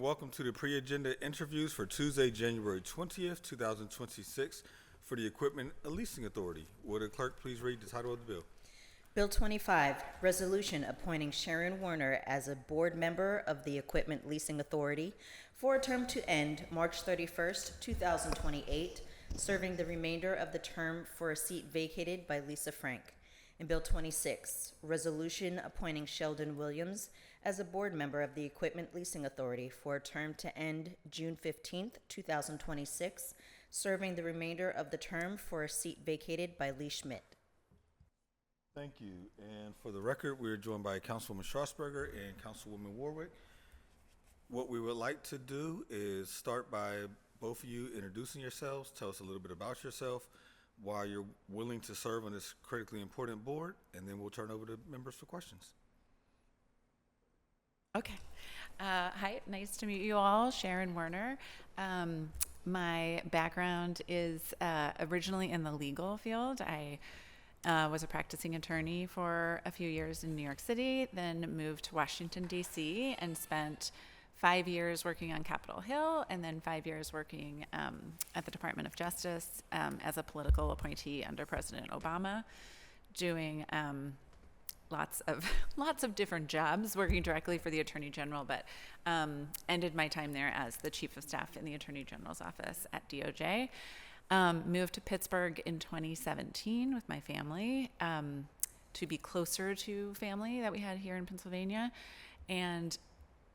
welcome to the pre-agenda interviews for Tuesday, January 20th, 2026 for the Equipment Leasing Authority. Would the clerk please read the title of the bill? Bill 25, Resolution appointing Sharon Werner as a board member of the Equipment Leasing Authority for a term to end March 31st, 2028, serving the remainder of the term for a seat vacated by Lisa Frank. And Bill 26, Resolution appointing Sheldon Williams as a board member of the Equipment Leasing Authority for a term to end June 15th, 2026, serving the remainder of the term for a seat vacated by Lee Schmidt. Thank you. And for the record, we are joined by Councilwoman Strasburger and Councilwoman Warwick. What we would like to do is start by both of you introducing yourselves, tell us a little bit about yourself, why you're willing to serve on this critically important board, and then we'll turn over to members for questions. Okay. Hi, nice to meet you all. Sharon Werner. My background is originally in the legal field. I was a practicing attorney for a few years in New York City, then moved to Washington, D.C., and spent 5 years working on Capitol Hill, and then 5 years working at the Department of Justice as a political appointee under President Obama, doing lots of different jobs, working directly for the Attorney General, but ended my time there as the Chief of Staff in the Attorney General's office at DOJ. Moved to Pittsburgh in 2017 with my family to be closer to family that we had here in Pennsylvania, and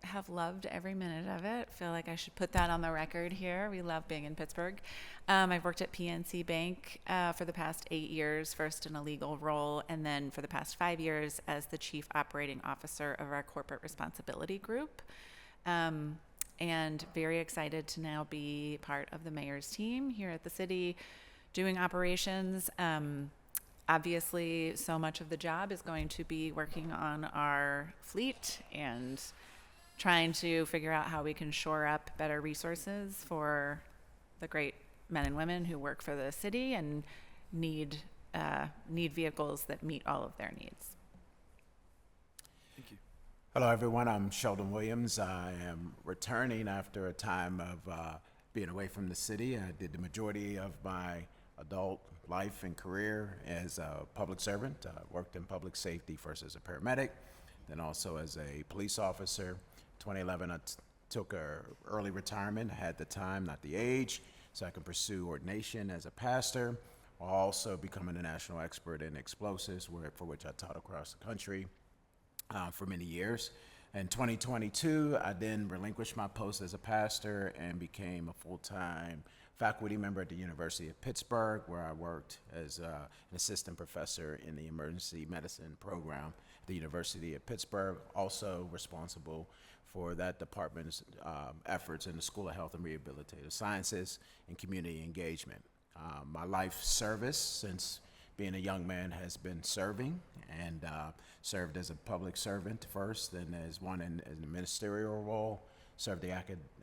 have loved every minute of it. Feel like I should put that on the record here. We love being in Pittsburgh. I've worked at PNC Bank for the past 8 years, first in a legal role, and then for the past 5 years as the Chief Operating Officer of our Corporate Responsibility Group. And very excited to now be part of the mayor's team here at the city doing operations. Obviously, so much of the job is going to be working on our fleet and trying to figure out how we can shore up better resources for the great men and women who work for the city and need vehicles that meet all of their needs. Thank you. Hello, everyone. I'm Sheldon Williams. I am returning after a time of being away from the city. I did the majority of my adult life and career as a public servant. I worked in public safety first as a paramedic, then also as a police officer. 2011, I took an early retirement. I had the time, not the age, so I could pursue ordination as a pastor, while also becoming a national expert in explosives, for which I taught across the country for many years. In 2022, I then relinquished my post as a pastor and became a full-time faculty member at the University of Pittsburgh, where I worked as an assistant professor in the emergency medicine program at the University of Pittsburgh, also responsible for that department's efforts in the School of Health and Rehabilitative Sciences and community engagement. My life service since being a young man has been serving, and served as a public servant first, then as one in a ministerial role, served in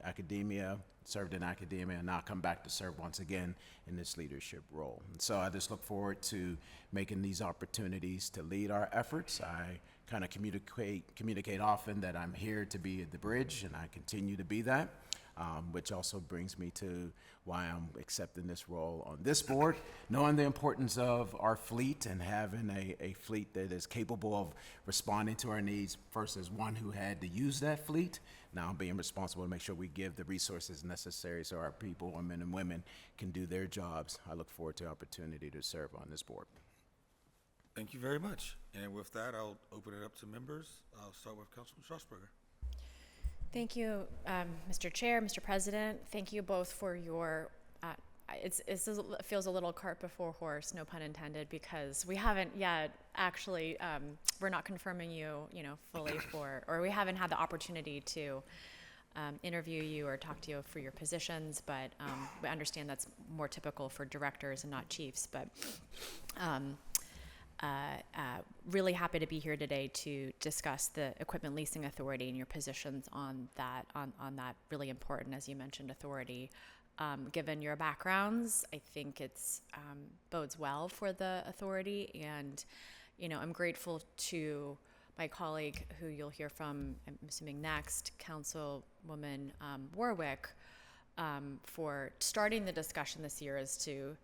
academia, and now come back to serve once again in this leadership role. And so I just look forward to making these opportunities to lead our efforts. I kind of communicate often that I'm here to be the bridge, and I continue to be that, which also brings me to why I'm accepting this role on this board, knowing the importance of our fleet and having a fleet that is capable of responding to our needs, first as one who had to use that fleet, now being responsible to make sure we give the resources necessary so our people, our men and women, can do their jobs. I look forward to the opportunity to serve on this board. Thank you very much. And with that, I'll open it up to members. I'll start with Councilman Strasburger. Thank you, Mr. Chair, Mr. President. Thank you both for your, it feels a little cart before horse, no pun intended, because we haven't yet actually, we're not confirming you, fully or we haven't had the opportunity to interview you or talk to you for your positions, but we understand that's more typical for directors and not chiefs, but really happy to be here today to discuss the Equipment Leasing Authority and your positions on that really important, as you mentioned, authority. Given your backgrounds, I think it's bodes well for the authority, and I'm grateful to my colleague, who you'll hear from, I'm assuming next, Councilwoman Warwick, for starting the discussion this year as to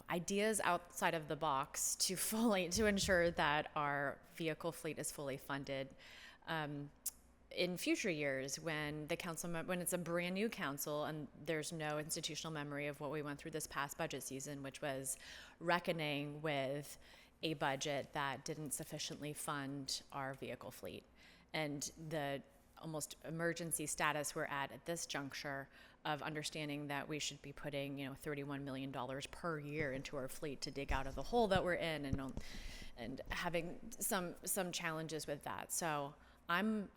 ideas outside of the box to ensure that our vehicle fleet is fully funded. In future years, when it's a brand new council and there's no institutional memory of what we went through this past budget season, which was reckoning with a budget that didn't sufficiently fund our vehicle fleet, and the almost emergency status we're at this juncture of understanding that we should be putting $31 million per year into our fleet to dig out of the hole that we're in, and having some challenges with that. So I'm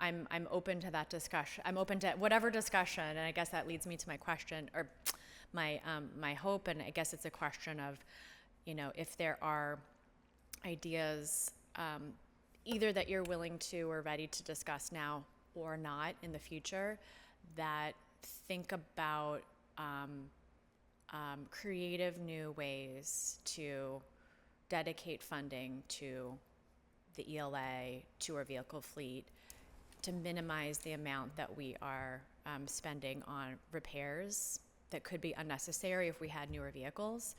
open to that discussion. I'm open to whatever discussion, and I guess that leads me to my question, or my hope, and I guess it's a question of, if there are ideas either that you're willing to or ready to discuss now or not in the future, that think about creative new ways to dedicate funding to the ELA, to our vehicle fleet, to minimize the amount that we are spending on repairs that could be unnecessary if we had newer vehicles.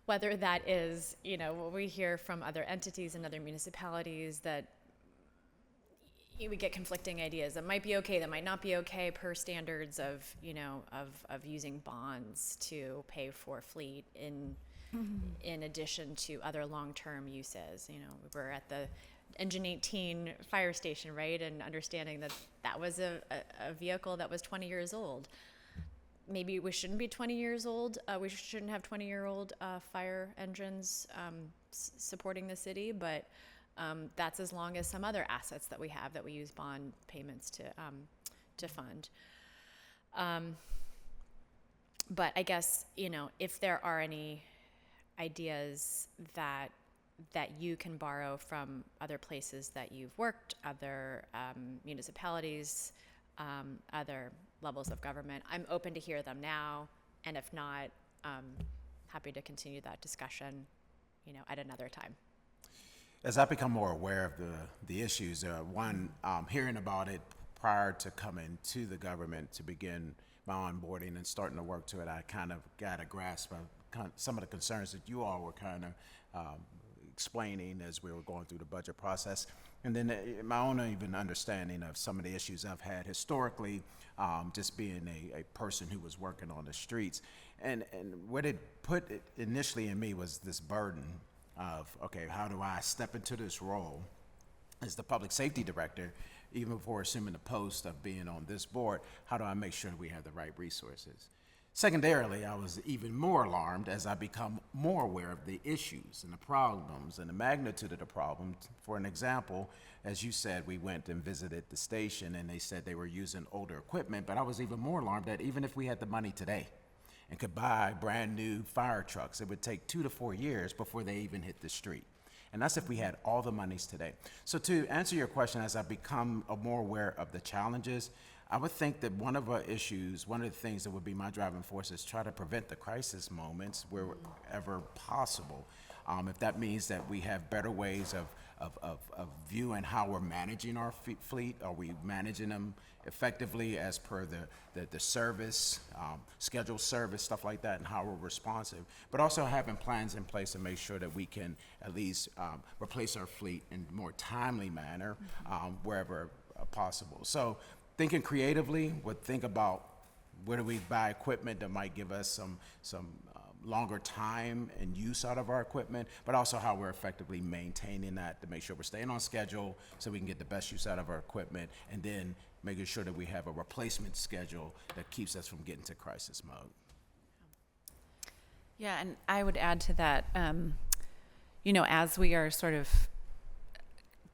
Whether that is, what we hear from other entities and other municipalities, that we get conflicting ideas that might be okay, that might not be okay per standards of using bonds to pay for fleet in addition to other long-term uses. We're at the Engine 18 fire station, right? And understanding that was a vehicle that was 20 years old. Maybe we shouldn't be 20 years old. We shouldn't have 20-year-old fire engines supporting the city, but that's as long as some other assets that we have that we use bond payments to fund. But I guess, if there are any ideas that you can borrow from other places that you've worked, other municipalities, other levels of government, I'm open to hear them now. And if not, happy to continue that discussion, at another time. As I become more aware of the issues, hearing about it prior to coming to the government to begin my onboarding and starting to work to it, I kind of got a grasp of some of the concerns that you all were kind of explaining as we were going through the budget process. And then my own even understanding of some of the issues I've had historically, just being a person who was working on the streets. And what it put initially in me was this burden of, okay, how do I step into this role as the public safety director, even before assuming the post of being on this board? How do I make sure we have the right resources? Secondarily, I was even more alarmed as I become more aware of the issues and the problems and the magnitude of the problem. For an example, as you said, we went and visited the station and they said they were using older equipment, but I was even more alarmed that even if we had the money today and could buy brand new fire trucks, it would take 2 to 4 years before they even hit the street. And that's if we had all the monies today. So to answer your question, as I become more aware of the challenges, I would think that one of the things that would be my driving force is try to prevent the crisis moments wherever possible. If that means that we have better ways of viewing how we're managing our fleet, are we managing them effectively as per the service, scheduled service, stuff like that, and how we're responsive, but also having plans in place to make sure that we can at least replace our fleet in a more timely manner wherever possible. So thinking creatively, would think about where do we buy equipment that might give us some longer time and use out of our equipment, but also how we're effectively maintaining that to make sure we're staying on schedule so we can get the best use out of our equipment, and then making sure that we have a replacement schedule that keeps us from getting to crisis mode. Yeah, and I would add to that, as we are sort of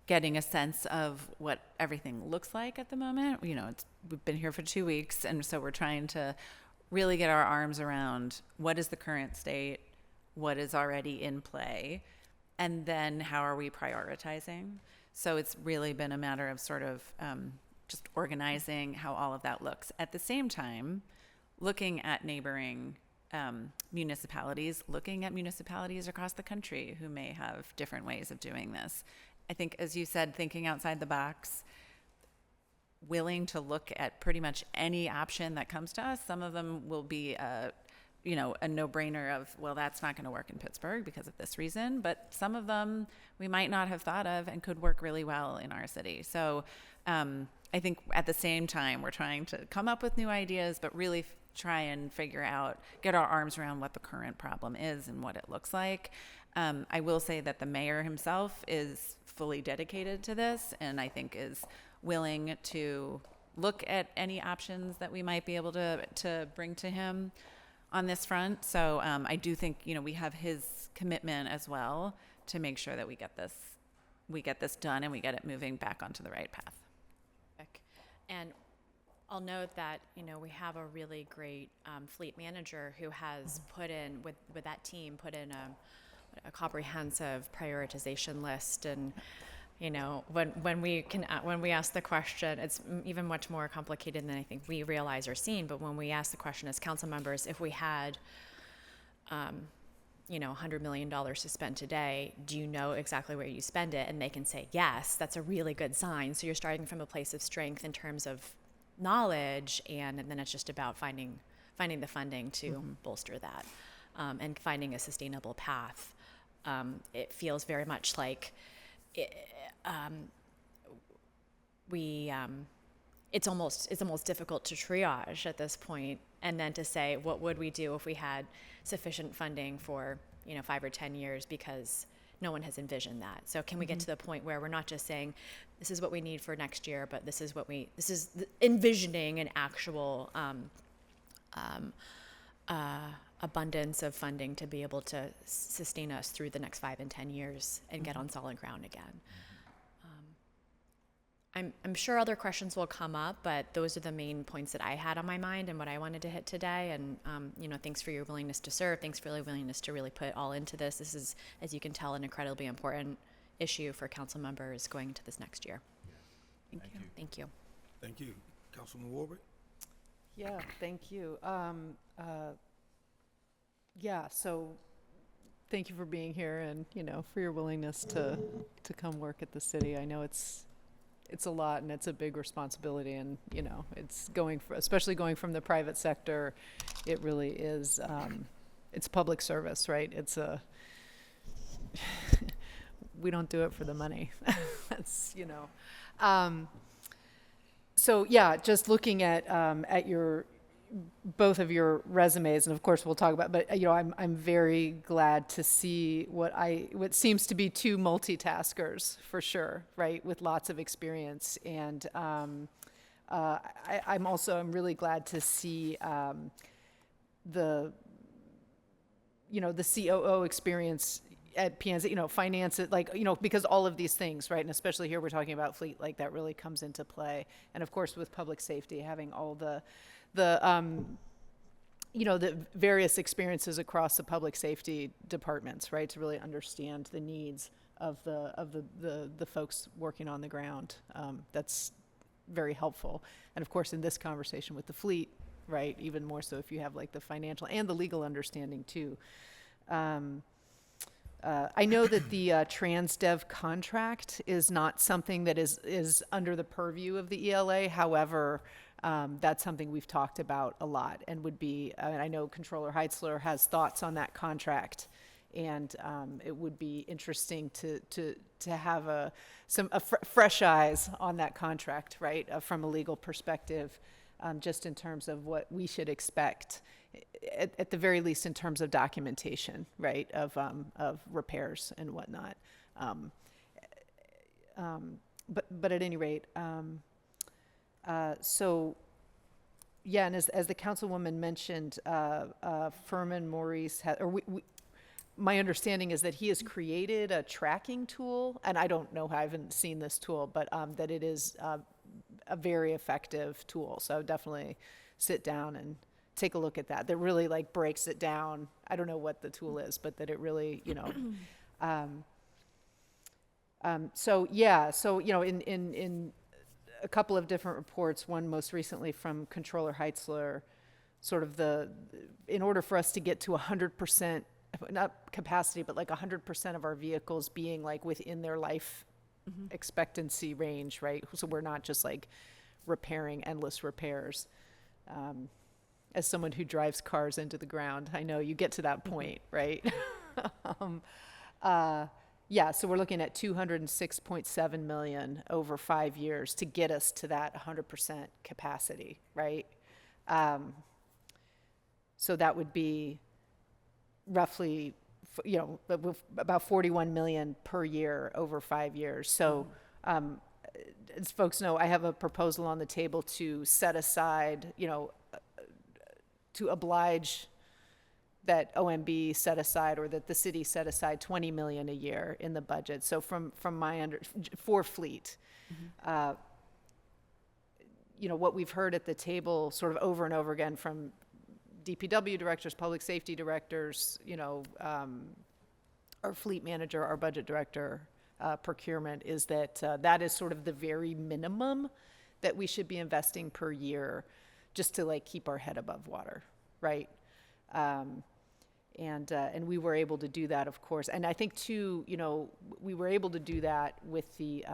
getting a sense of what everything looks like at the moment, we've been here for 2 weeks, and so we're trying to really get our arms around what is the current state, what is already in play, and then how are we prioritizing. So it's really been a matter of sort of just organizing how all of that looks. At the same time, looking at neighboring municipalities, looking at municipalities across the country who may have different ways of doing this. I think, as you said, thinking outside the box, willing to look at pretty much any option that comes to us. Some of them will be a no-brainer of, well, that's not going to work in Pittsburgh because of this reason, but some of them we might not have thought of and could work really well in our city. So I think at the same time, we're trying to come up with new ideas, but really try and figure out, get our arms around what the current problem is and what it looks like. I will say that the mayor himself is fully dedicated to this, and I think is willing to look at any options that we might be able to bring to him on this front. So I do think, we have his commitment as well to make sure that we get this done and we get it moving back onto the right path. And I'll note that, we have a really great fleet manager who has put in, with that team, put in a comprehensive prioritization list. And when we ask the question, it's even much more complicated than I think we realize or seen. But when we ask the question as council members, if we had, $100 million to spend today, do you know exactly where you spend it? And they can say yes. That's a really good sign. So you're starting from a place of strength in terms of knowledge, and then it's just about finding the funding to bolster that, and finding a sustainable path. It feels very much like it's almost difficult to triage at this point, and then to say, what would we do if we had sufficient funding for 5 or 10 years, because no one has envisioned that. So can we get to the point where we're not just saying this is what we need for next year, but this is envisioning an actual abundance of funding to be able to sustain us through the next 5 and 10 years and get on solid ground again. I'm sure other questions will come up, but those are the main points that I had on my mind and what I wanted to hit today. And, thanks for your willingness to serve. Thanks for your willingness to really put all into this. This is, as you can tell, an incredibly important issue for council members going into this next year. Thank you. Thank you. Thank you. Councilman Warwick? Yeah, thank you. So thank you for being here and, for your willingness to come work at the city. I know it's a lot and it's a big responsibility, and, it's especially going from the private sector, it really is, it's public service, right? We don't do it for the money. That's, so yeah, just looking at your both of your resumes, and of course we'll talk about, but I'm very glad to see what seems to be two multitaskers for sure, right, with lots of experience. And I'm really glad to see the COO experience at PNC, finance it, because all of these things, right, and especially here we're talking about fleet, that really comes into play. And of course with public safety, having all the various experiences across the public safety departments, right, to really understand the needs of the folks working on the ground. That's very helpful. And of course, in this conversation with the fleet, right, even more so if you have the financial and the legal understanding too. I know that the TransDev contract is not something that is under the purview of the ELA. However, that's something we've talked about a lot, and would be, I know Controller Heitzler has thoughts on that contract, and it would be interesting to have fresh eyes on that contract, right, from a legal perspective, just in terms of what we should expect, at the very least in terms of documentation, right, of repairs and whatnot. But at any rate, so, yeah, and as the councilwoman mentioned, Furman Maurice, my understanding is that he has created a tracking tool, and I don't know, I haven't seen this tool, but that it is a very effective tool. So definitely sit down and take a look at that. That really breaks it down. I don't know what the tool is, but that it really, so yeah, so, in a couple of different reports, one most recently from Controller Heitzler, sort of in order for us to get to 100%, not capacity, but like 100% of our vehicles being like within their life expectancy range, right? So we're not just like repairing endless repairs. As someone who drives cars into the ground, I know you get to that point, right? Yeah, so we're looking at 206.7 million over 5 years to get us to that 100% capacity, right? So that would be roughly, about 41 million per year over 5 years. So, as folks know, I have a proposal on the table to set aside, to oblige that OMB set aside, or that the city set aside 20 million a year in the budget. So from my for fleet, what we've heard at the table sort of over and over again from DPW directors, public safety directors, our fleet manager, our budget director, procurement, is that that is sort of the very minimum that we should be investing per year just to like keep our head above water, right? And we were able to do that, of course. And I think too, we were able to do that with the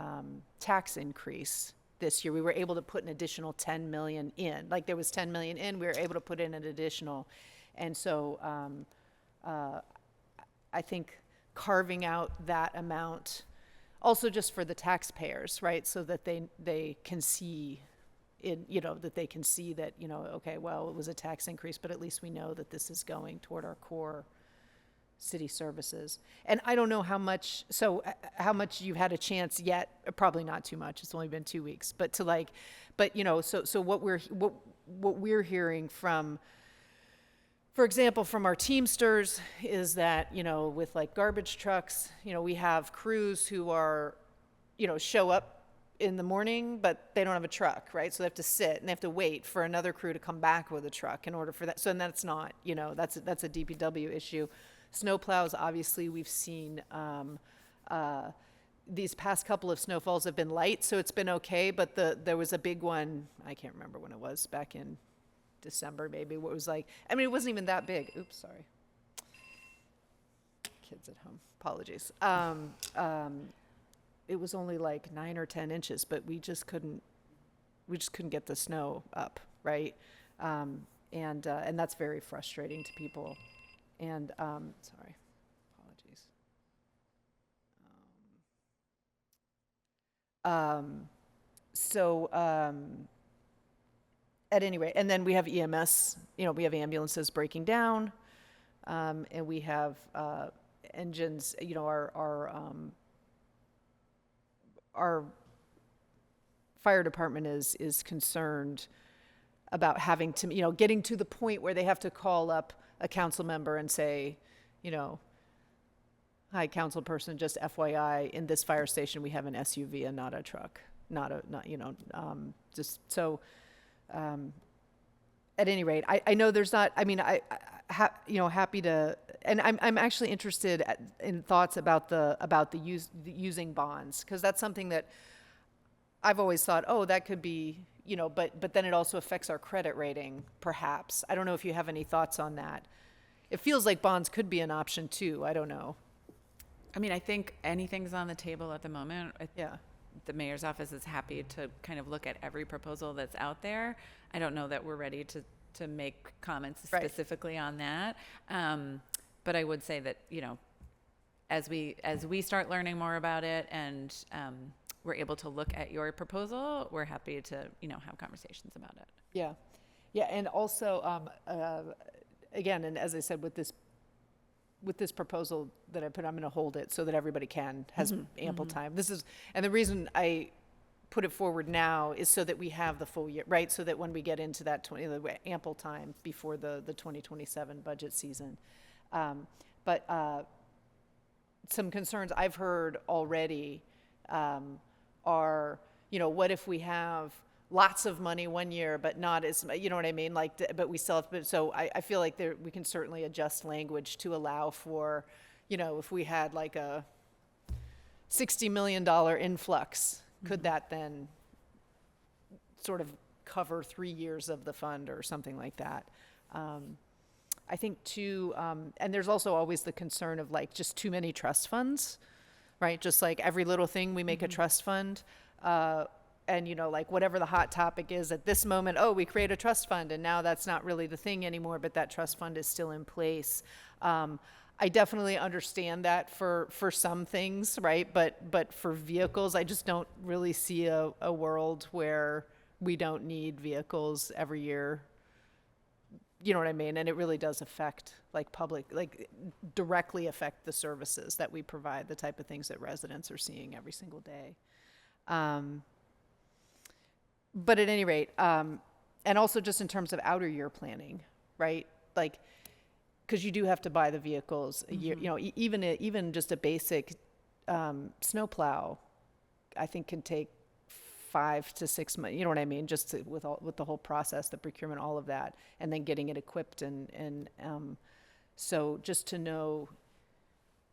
tax increase this year. We were able to put an additional 10 million in. Like there was 10 million in, we were able to put in an additional. And so I think carving out that amount, also just for the taxpayers, right? So that they can see that they can see that, okay, well, it was a tax increase, but at least we know that this is going toward our core city services. And I don't know how much you've had a chance yet, probably not too much, it's only been 2 weeks, but so what we're hearing from, for example, from our Teamsters is that, with like garbage trucks, we have crews who are, show up in the morning, but they don't have a truck, right? So they have to sit and they have to wait for another crew to come back with a truck in order for that. So, and that's not, that's a DPW issue. Snowplows, obviously, we've seen these past couple of snowfalls have been light, so it's been okay. But there was a big one, I can't remember when it was, back in December maybe, what was like, it wasn't even that big. Oops, sorry. Kids at home, apologies. It was only like 9 or 10 inches, but we just couldn't get the snow up, right? And that's very frustrating to people. And sorry, apologies. At any rate, and then we have EMS. We have ambulances breaking down, and we have engines. Our fire department is concerned about having to, getting to the point where they have to call up a council member and say, hi, council person, just FYI, in this fire station we have an SUV and not a truck, just so. At any rate, I know there's not. Happy to, and I'm actually interested in thoughts about the using bonds, because that's something that I've always thought, that could be, but then it also affects our credit rating, perhaps. I don't know if you have any thoughts on that. It feels like bonds could be an option too. I don't know. I think anything's on the table at the moment. Yeah. The mayor's office is happy to kind of look at every proposal that's out there. I don't know that we're ready to make comments specifically on that. But I would say that, as we start learning more about it and we're able to look at your proposal, we're happy to, have conversations about it. Yeah. Yeah. And also, again, and as I said, with this proposal that I put, I'm going to hold it so that everybody has ample time. And the reason I put it forward now is so that we have the full year, right? So that when we get into that ample time before the 2027 budget season. But some concerns I've heard already are, what if we have lots of money one year, but not as, you know what I mean? But we still have, so I feel like we can certainly adjust language to allow for, if we had like a $60 million influx, could that then sort of cover 3 years of the fund or something like that? I think too, and there's also always the concern of like just too many trust funds, right? Just like every little thing we make a trust fund. And, you know, like whatever the hot topic is at this moment, oh, we create a trust fund and now that's not really the thing anymore, but that trust fund is still in place. I definitely understand that for some things, right? But for vehicles, I just don't really see a world where we don't need vehicles every year. You know what I mean? And it really does affect like public, like directly affect the services that we provide, the type of things that residents are seeing every single day. But at any rate, and also just in terms of outer year planning, right? Like, because you do have to buy the vehicles a year, you know, even just a basic snowplow, I think can take 5 to 6 months. You know what I mean? Just with the whole process, the procurement, all of that, and then getting it equipped and so just to know,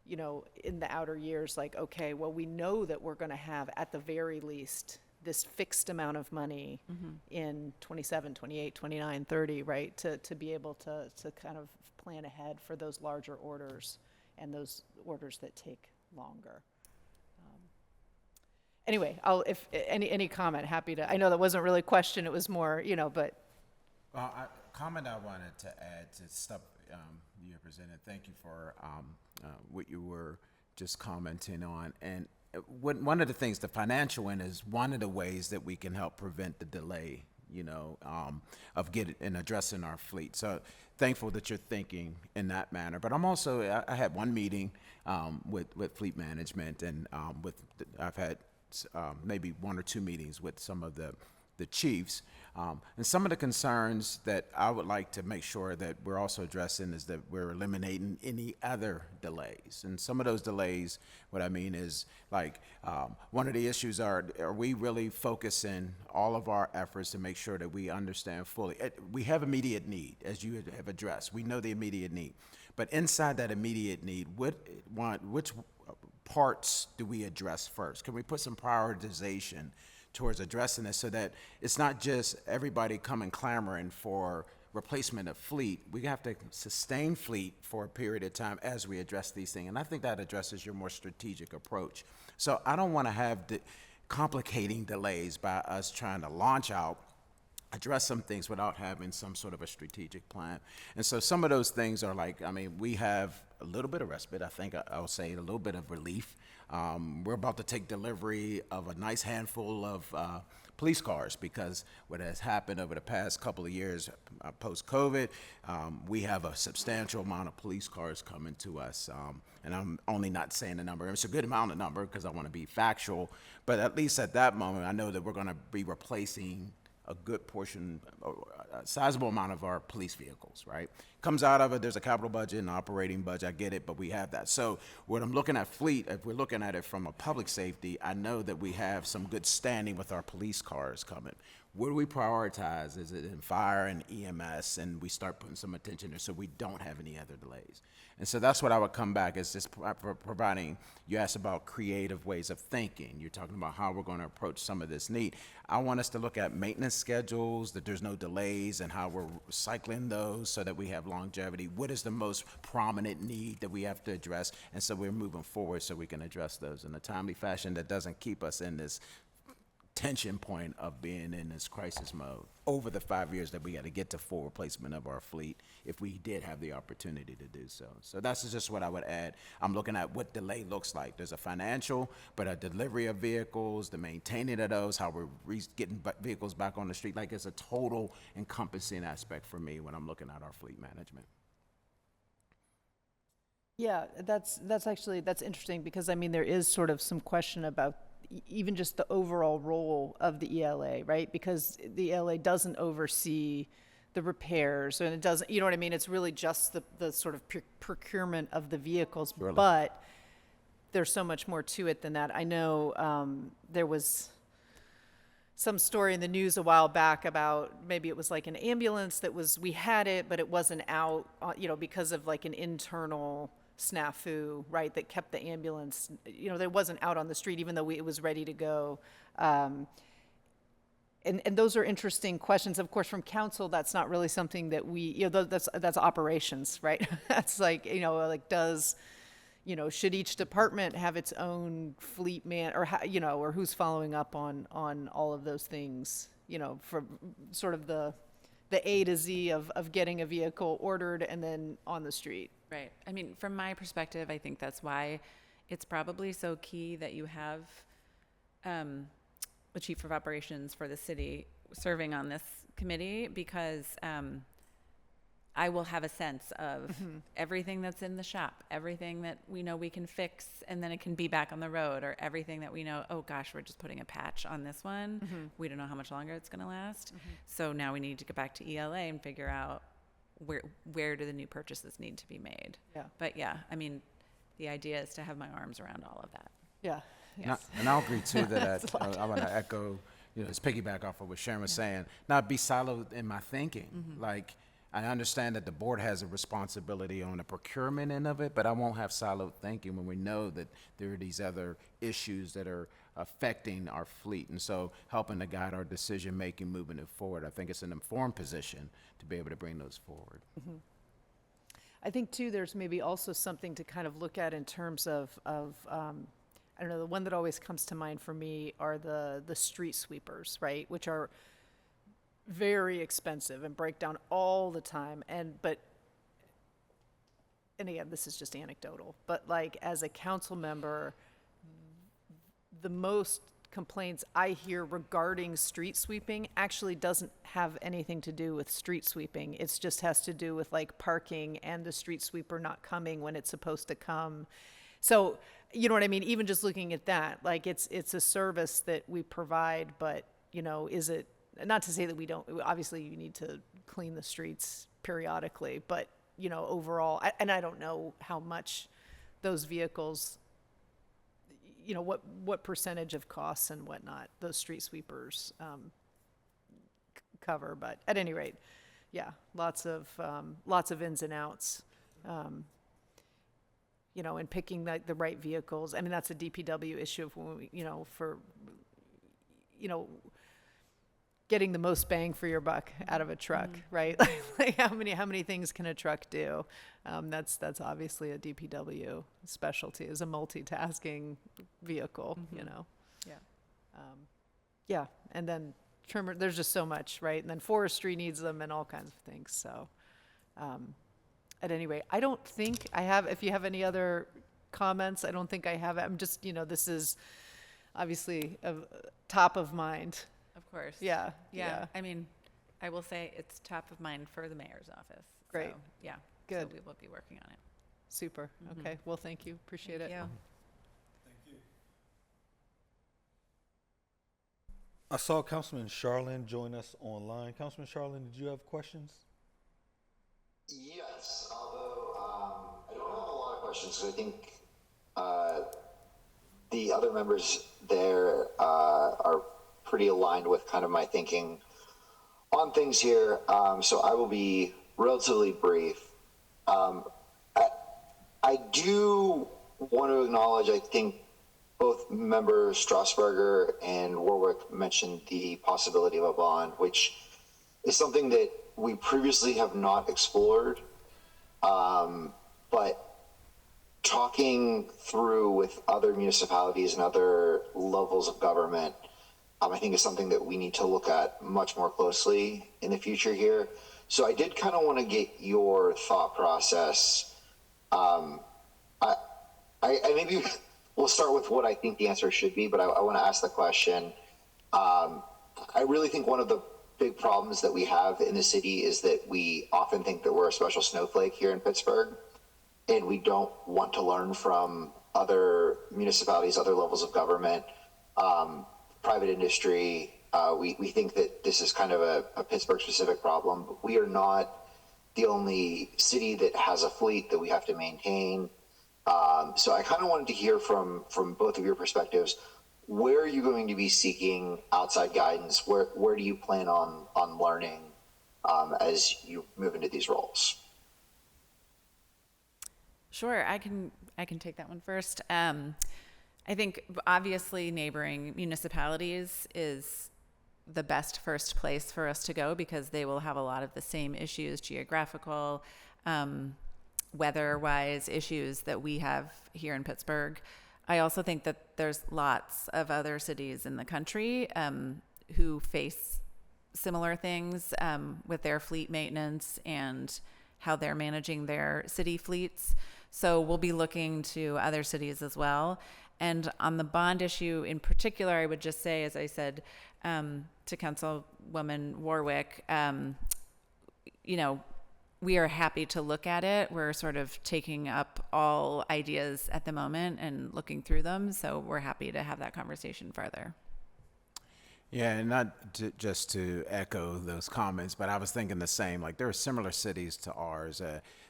you know, in the outer years, like, okay, well, we know that we're going to have at the very least this fixed amount of money in 27, 28, 29, 30, right? To be able to kind of plan ahead for those larger orders and those orders that take longer. Anyway, if any comment, happy to. I know that wasn't really a question; it was more, you know. But comment I wanted to add to stuff you presented. Thank you for what you were just commenting on. And one of the things, the financial end, is one of the ways that we can help prevent the delay, you know, of getting and addressing our fleet. So thankful that you're thinking in that manner. But I'm also, I had one meeting with fleet management, and I've had maybe 1 or 2 meetings with some of the chiefs. And some of the concerns that I would like to make sure that we're also addressing is that we're eliminating any other delays. And some of those delays, what I mean is, like, one of the issues are we really focusing all of our efforts to make sure that we understand fully? We have immediate need, as you have addressed. We know the immediate need. But inside that immediate need, which parts do we address first? Can we put some prioritization towards addressing this so that it's not just everybody coming clamoring for replacement of fleet? We have to sustain fleet for a period of time as we address these things. And I think that addresses your more strategic approach. So I don't want to have complicating delays by us trying to launch out, address some things without having some sort of a strategic plan. And so some of those things are like, I mean, we have a little bit of respite. I think I'll say a little bit of relief. We're about to take delivery of a nice handful of police cars, because what has happened over the past couple of years post-COVID, we have a substantial amount of police cars coming to us. And I'm only not saying the number. It's a good amount of number because I want to be factual. But at least at that moment, I know that we're going to be replacing a good portion, a sizable amount of our police vehicles, right? Comes out of it, there's a capital budget and operating budget, I get it, but we have that. So when I'm looking at fleet, if we're looking at it from a public safety, I know that we have some good standing with our police cars coming. Where do we prioritize? Is it in fire and EMS, and we start putting some attention there so we don't have any other delays? And so that's what I would come back, is just providing. You asked about creative ways of thinking. You're talking about how we're going to approach some of this need. I want us to look at maintenance schedules, that there's no delays, and how we're cycling those so that we have longevity. What is the most prominent need that we have to address? And so we're moving forward so we can address those in a timely fashion that doesn't keep us in this tension point of being in this crisis mode over the 5 years that we got to get to full replacement of our fleet if we did have the opportunity to do so. So that's just what I would add. I'm looking at what delay looks like. There's a financial, but a delivery of vehicles, the maintaining of those, how we're getting vehicles back on the street. Like, it's a total encompassing aspect for me when I'm looking at our fleet management. yeah, that's interesting, because I mean there is sort of some question about even just the overall role of the ELA, right? Because the ELA doesn't oversee the repairs, and it doesn't, you know what I mean? It's really just the sort of procurement of the vehicles, really. But there's so much more to it than that. I know there was some story in the news a while back about, maybe it was like an ambulance that we had it, but it wasn't out, you know, because of like an internal snafu, right, that kept the ambulance, you know, that wasn't out on the street even though it was ready to go. and those are interesting questions. Of course, from council, that's not really something that we, that's operations, right? That's like, should each department have its own fleet man, or or who's following up on all of those things, from sort of the A to Z of getting a vehicle ordered and then on the street. Right. I mean, from my perspective, I think that's why it's probably so key that you have the chief of operations for the city serving on this committee, because I will have a sense of everything that's in the shop, everything that we know we can fix, and then it can be back on the road, or everything that we know, oh gosh, we're just putting a patch on this one. We don't know how much longer it's going to last. So now we need to get back to ELA and figure out where do the new purchases need to be made. Yeah. But yeah, I mean, the idea is to have my arms around all of that. Yeah. And I'll agree too that I want to echo, just piggyback off of what Sharon was saying, not be siloed in my thinking. Like, I understand that the board has a responsibility on the procurement end of it, but I won't have siloed thinking when we know that there are these other issues that are affecting our fleet. And so helping to guide our decision making moving it forward, I think it's an informed position to be able to bring those forward. I think too, there's maybe also something to kind of look at in terms of I don't know, the one that always comes to mind for me are the street sweepers, right? Which are very expensive and break down all the time. And again, this is just anecdotal, but like as a council member, the most complaints I hear regarding street sweeping actually doesn't have anything to do with street sweeping. It just has to do with like parking and the street sweeper not coming when it's supposed to come. So, you know what I mean? Even just looking at that, like it's a service that we provide, but is it, not to say that we don't, obviously you need to clean the streets periodically, but overall, and I don't know how much those vehicles, what percentage of costs and whatnot those street sweepers cover, but at any rate, yeah, lots of ins and outs. And picking the right vehicles. I mean, that's a DPW issue of when we, for getting the most bang for your buck out of a truck, right? Like how many things can a truck do? That's obviously a DPW specialty, is a multitasking vehicle, Yeah, and then trimmer, there's just so much, right? And then forestry needs them and all kinds of things, so. At any rate, I don't think I have, if you have any other comments, I don't think I have. I'm just, this is obviously top of mind. Of course. Yeah. I mean, I will say it's top of mind for the mayor's office. Great. So, yeah. Good. So we will be working on it. Super. Okay. Well, thank you. Appreciate it. Thank you. Thank you. I saw Councilman Charlene join us online. Councilman Charlene, did you have questions? Yes, although I don't have a lot of questions, because I think the other members there are pretty aligned with kind of my thinking on things here. So I will be relatively brief. I do want to acknowledge, I think both members Strasburger and Warwick mentioned the possibility of a bond, which is something that we previously have not explored, but talking through with other municipalities and other levels of government, I think is something that we need to look at much more closely in the future here. So I did kind of want to get your thought process. I maybe we'll start with what I think the answer should be, but I want to ask the question. I really think one of the big problems that we have in the city is that we often think that we're a special snowflake here in Pittsburgh, and we don't want to learn from other municipalities, other levels of government, private industry. We think that this is kind of a Pittsburgh specific problem, but we are not the only city that has a fleet that we have to maintain. So I kind of wanted to hear from both of your perspectives. Where are you going to be seeking outside guidance? Where do you plan on learning as you move into these roles? Sure, I can take that one first. I think obviously neighboring municipalities is the best first place for us to go, because they will have a lot of the same issues, geographical, weather-wise issues that we have here in Pittsburgh. I also think that there's lots of other cities in the country who face similar things with their fleet maintenance and how they're managing their city fleets. So we'll be looking to other cities as well. And on the bond issue in particular, I would just say, as I said to Councilwoman Warwick, we are happy to look at it. We're sort of taking up all ideas at the moment and looking through them. So we're happy to have that conversation further. Yeah, and not just to echo those comments, but I was thinking the same. Like, there are similar cities to ours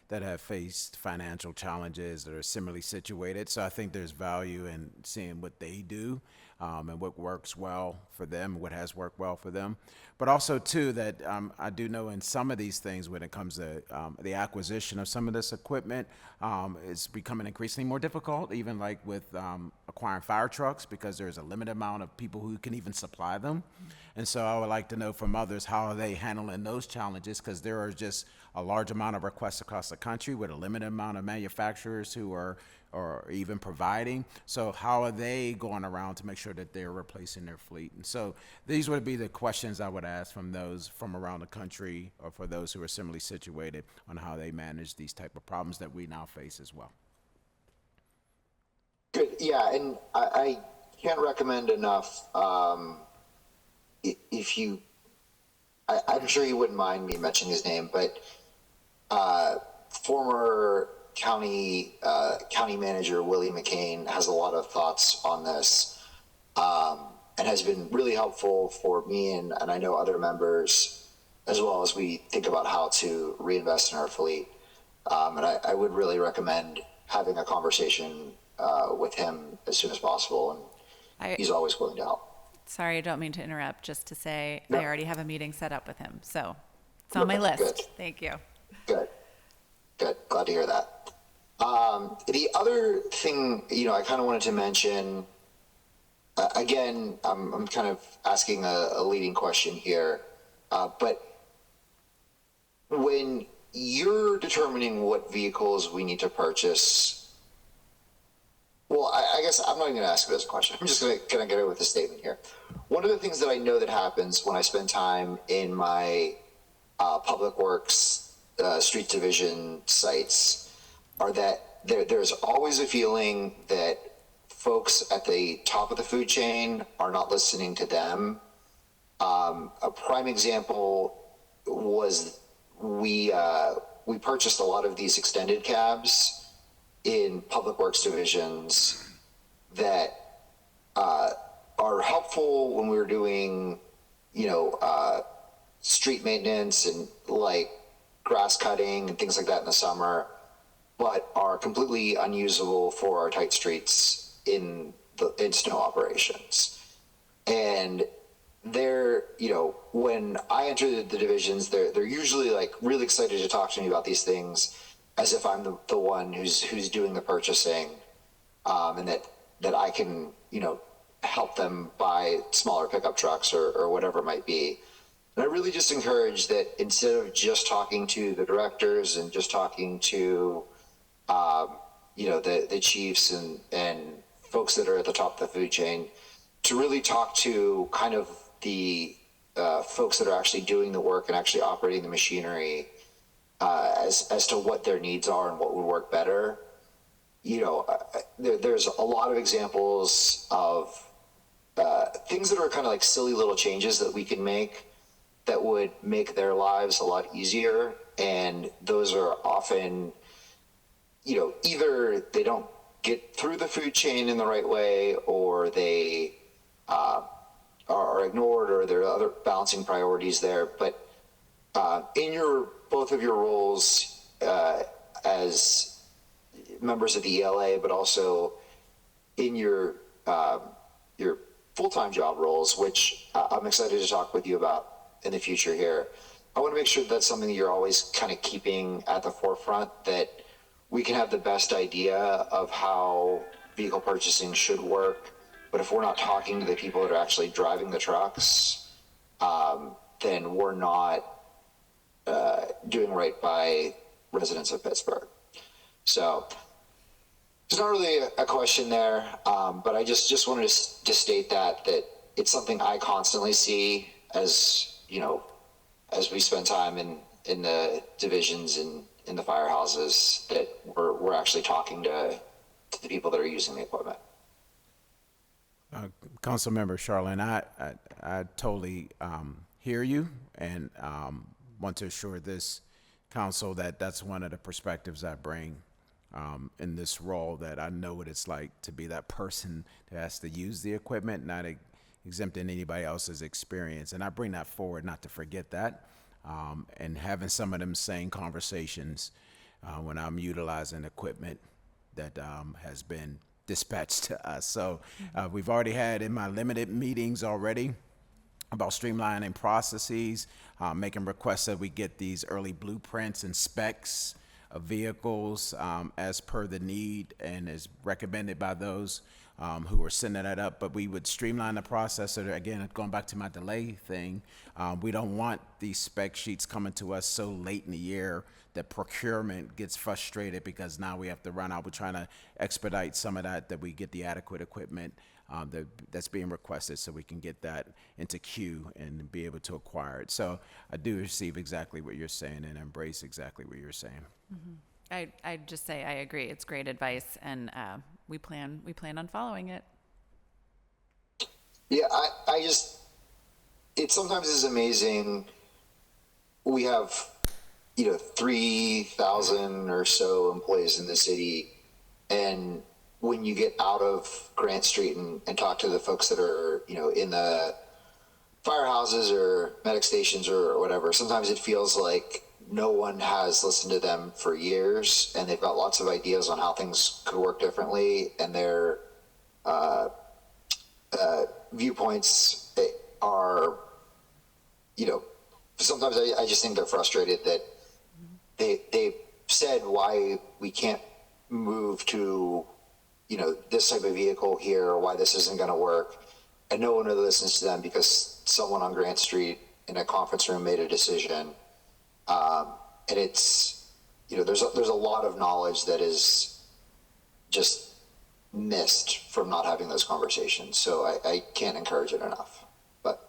that have faced financial challenges that are similarly situated. So I think there's value in seeing what they do and what works well for them, what has worked well for them. But also, too, that I do know in some of these things, when it comes to the acquisition of some of this equipment, it's becoming increasingly more difficult, even like with acquiring fire trucks, because there's a limited amount of people who can even supply them. And so I would like to know from others, how are they handling those challenges? Because there are just a large amount of requests across the country with a limited amount of manufacturers who are or even providing. So how are they going around to make sure that they're replacing their fleet? And so these would be the questions I would ask from those from around the country, or for those who are similarly situated, on how they manage these type of problems that we now face as well. Good. Yeah, and I can't recommend enough. If you, I'm sure you wouldn't mind me mentioning his name, but former county manager Willie McCain has a lot of thoughts on this, and has been really helpful for me and I know other members, as well as we think about how to reinvest in our fleet. And I would really recommend having a conversation with him as soon as possible, and he's always willing to help. Sorry, I don't mean to interrupt. Just to say, No. I already have a meeting set up with him, so it's on my list. Good. Thank you. Good. Glad to hear that. The other thing, I kind of wanted to mention, again, I'm kind of asking a leading question here, but when you're determining what vehicles we need to purchase, well, I guess I'm not even going to ask this question. I'm just going to get it with a statement here. One of the things that I know that happens when I spend time in my public works street division sites are that there's always a feeling that folks at the top of the food chain are not listening to them. A prime example was we purchased a lot of these extended cabs in public works divisions that are helpful when we were doing, street maintenance and like grass cutting and things like that in the summer, but are completely unusable for our tight streets in snow operations. And they're, when I enter the divisions, they're usually like really excited to talk to me about these things, as if I'm the one who's doing the purchasing, and that I can, help them buy smaller pickup trucks or whatever it might be. And I really just encourage that instead of just talking to the directors and just talking to, the chiefs and folks that are at the top of the food chain, to really talk to kind of the folks that are actually doing the work and actually operating the machinery, as to what their needs are and what would work better. There's a lot of examples of things that are kind of like silly little changes that we can make that would make their lives a lot easier. And those are often, either they don't get through the food chain in the right way, or they are ignored, or there are other balancing priorities there. But in both of your roles as members of the ELA, but also in your full-time job roles, which I'm excited to talk with you about in the future here, I want to make sure that's something that you're always kind of keeping at the forefront, that we can have the best idea of how vehicle purchasing should work, but if we're not talking to the people that are actually driving the trucks, then we're not doing right by residents of Pittsburgh. So there's not really a question there, but I just wanted to state that it's something I constantly see as, you know, as we spend time in the divisions and in the firehouses, that we're actually talking to the people that are using the equipment. Councilmember Charlene, I totally hear you and want to assure this council that that's one of the perspectives I bring in this role, that I know what it's like to be that person that has to use the equipment, not exempting anybody else's experience. And I bring that forward, not to forget that, and having some of them same conversations when I'm utilizing equipment that has been dispatched to us. So we've already had in my limited meetings already about streamlining processes, making requests that we get these early blueprints and specs of vehicles as per the need and as recommended by those who are sending that up. But we would streamline the process. So that, again, going back to my delay thing, we don't want these spec sheets coming to us so late in the year that procurement gets frustrated because now we have to run out. We're trying to expedite some of that we get the adequate equipment that's being requested so we can get that into queue and be able to acquire it. So I do receive exactly what you're saying and embrace exactly what you're saying. I'd just say I agree. It's great advice, and we plan on following it. Yeah, I just, it sometimes is amazing. We have, 3,000 or so employees in the city. And when you get out of Grant Street and talk to the folks that are, in the firehouses or medic stations or whatever, sometimes it feels like no one has listened to them for years, and they've got lots of ideas on how things could work differently, and their viewpoints are, sometimes I just think they're frustrated that they've said why we can't move to, this type of vehicle here, or why this isn't going to work, and no one really listens to them because someone on Grant Street in a conference room made a decision. And it's, there's a lot of knowledge that is just missed from not having those conversations. So I can't encourage it enough. But